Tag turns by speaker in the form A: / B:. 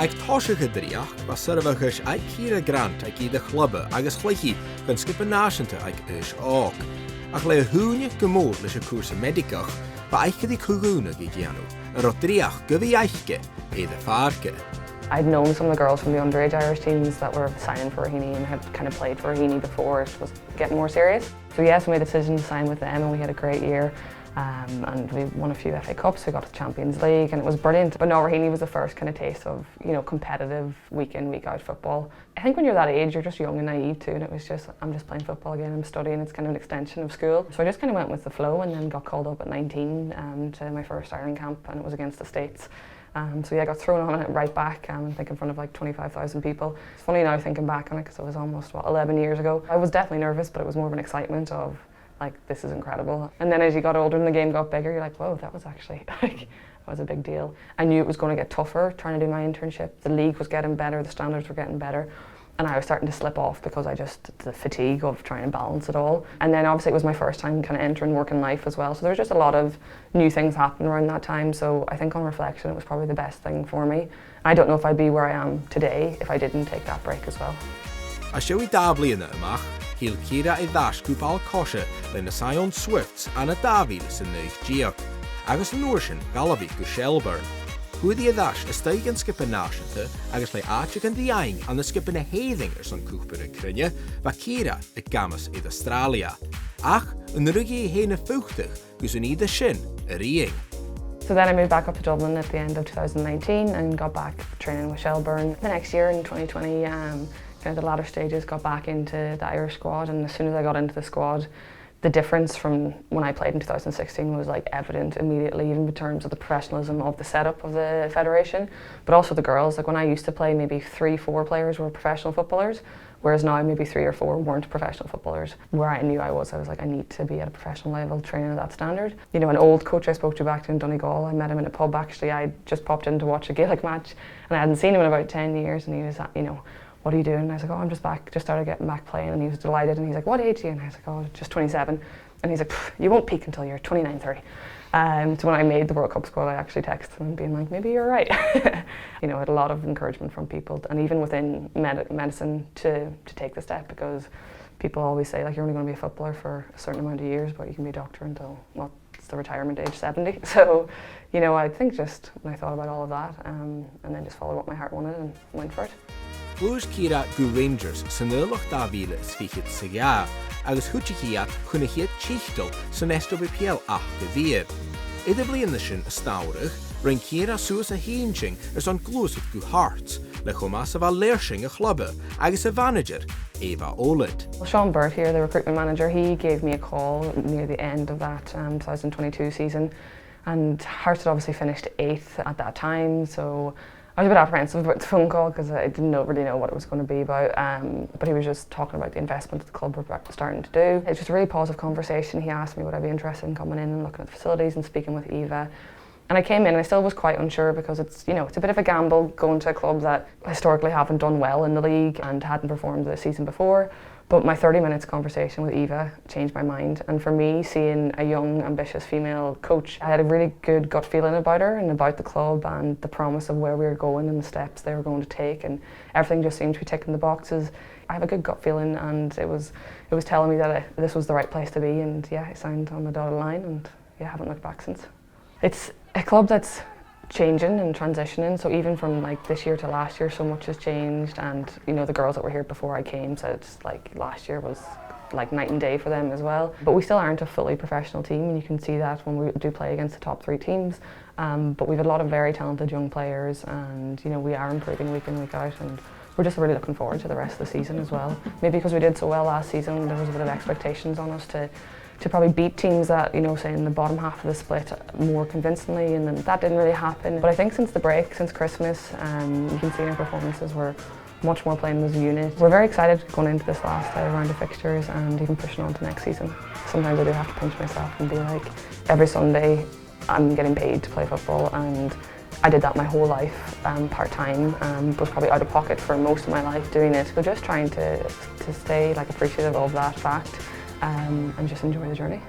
A: Ag tosig ydriach, ba syrfachys ag Ciara Grant ag idd y chlybau agus chleichi gan skipper náisianta ag ys og. Ach le húne gymôl leis y cwrs y medigach, ba eich ydi cwgwna ag gianw, yn rodriach gyfi eichge idd y ffarge.
B: I'd known some of the girls from the underage Irish teams that were signing for Raheny and had kind of played for Raheny before it was getting more serious. So yes, we made a decision to sign with them and we had a great year. And we won a few FA Cups, we got to the Champions League and it was brilliant. But no, Raheny was the first kind of taste of, competitive week in, week out football. I think when you're that age, you're just young and naive too, and it was just, I'm just playing football again, I'm studying, it's kind of an extension of school. So I just kind of went with the flow and then got called up at 19 to my first Ireland camp and it was against the States. So yeah, I got thrown on it right back, I think in front of like 25,000 people. It's funny now thinking back on it because it was almost, 11 years ago. I was definitely nervous, but it was more of an excitement of, like, this is incredible. And then as you got older and the game got bigger, you're like, whoa, that was actually, that was a big deal. I knew it was going to get tougher trying to do my internship. The league was getting better, the standards were getting better. And I was starting to slip off because the fatigue of trying to balance it all. And then obviously it was my first time kind of entering working life as well. So there was just a lot of new things happening around that time. So I think on reflection, it was probably the best thing for me. I don't know if I'd be where I am today if I didn't take that break as well.
A: A sio I dablu yna ymach, hil Ciara ei ddash gwbal cosio le na Sion Swifts an y Dafil sy'n neich giog. Agus yn wrsin galafig go Shelburne. Hwyd I ddash ystag yn skipper náisianta agus le áteach an diaing an y skipper na heiddingers an cwpr y Cryne, ba Ciara y gamas idd Australia. Ach, yn rygi hen y ffwchtach gws yn idd y sin yr iing.
B: So then I moved back up to Dublin at the end of 2019 and got back training with Shelburne. The next year in 2020, kind of the latter stages, got back into the Irish squad, and as soon as I got into the squad, the difference from when I played in 2016 was like evident immediately, even in terms of the professionalism of the setup of the federation, but also the girls. Like when I used to play, maybe 3-4 players were professional footballers, whereas now maybe 3 or 4 weren't professional footballers. Where I knew I was like, I need to be at a professional level, training at that standard. An old coach I spoke to back in Donegal, I met him in a pub actually. I just popped in to watch a Gaelic match and I hadn't seen him in about 10 years and he was, what are you doing? And I was like, oh, I'm just back, just started getting back playing. And he was delighted and he's like, what age are you? And I was like, oh, just 27. And he's like, you won't peak until you're 29, 30. So when I made the World Cup squad, I actually texted him being like, maybe you're right. I had a lot of encouragement from people and even within medicine to take the step, because people always say like you're only going to be a footballer for a certain amount of years, but you can be a doctor until, it's the retirement age 70. So, I think just when I thought about all of that and then just followed what my heart wanted and went for it.
A: Glwys Ciara go Rangers sy'n ylwch Dafil ysfichyd sygia, agus hwtichiad chwnechiad chichtel sy'n SPWPL ach gyfir. Iddo blin sy'n ystawrych, rhain Ciara sŵs a heinching ys o'n glwysyd go Heart, le chwmas a fa leirsing y chlubau, agus y manager, Eva Olid.
B: Well, Sean Burt here, the recruitment manager, he gave me a call near the end of that 2022 season, and Heart had obviously finished 8th at that time, so I was a bit apprehensive about the phone call because I didn't really know what it was going to be about, but he was just talking about the investment that the club were starting to do. It was just a really positive conversation. He asked me would I be interested in coming in and looking at the facilities and speaking with Eva. And I came in and I still was quite unsure because it's a bit of a gamble going to a club that historically haven't done well in the league and hadn't performed the season before. But my 30 minutes conversation with Eva changed my mind, and for me, seeing a young, ambitious female coach, I had a really good gut feeling about her and about the club and the promise of where we were going and the steps they were going to take, and everything just seemed to be ticking the boxes. I have a good gut feeling, and it was telling me that this was the right place to be, and yeah, I signed on the dotted line, and yeah, I haven't looked back since. It's a club that's changing and transitioning, so even from like this year to last year, so much has changed, and the girls that were here before I came said like last year was like night and day for them as well. But we still aren't a fully professional team, and you can see that when we do play against the top 3 teams. But we've a lot of very talented young players, and we are improving week in, week out, and we're just really looking forward to the rest of the season as well. Maybe because we did so well last season, there was a bit of expectations on us to probably beat teams that, say in the bottom half of the split more convincingly, and then that didn't really happen. But I think since the break, since Christmas, you can see in our performances we're much more playing as a unit. We're very excited going into this last round of fixtures and even pushing on to next season. Sometimes I do have to pinch myself and be like, every Sunday I'm getting paid to play football, and I did that my whole life, part-time, was probably out of pocket for most of my life doing it. So just trying to stay like appreciative of that fact and just enjoy the journey.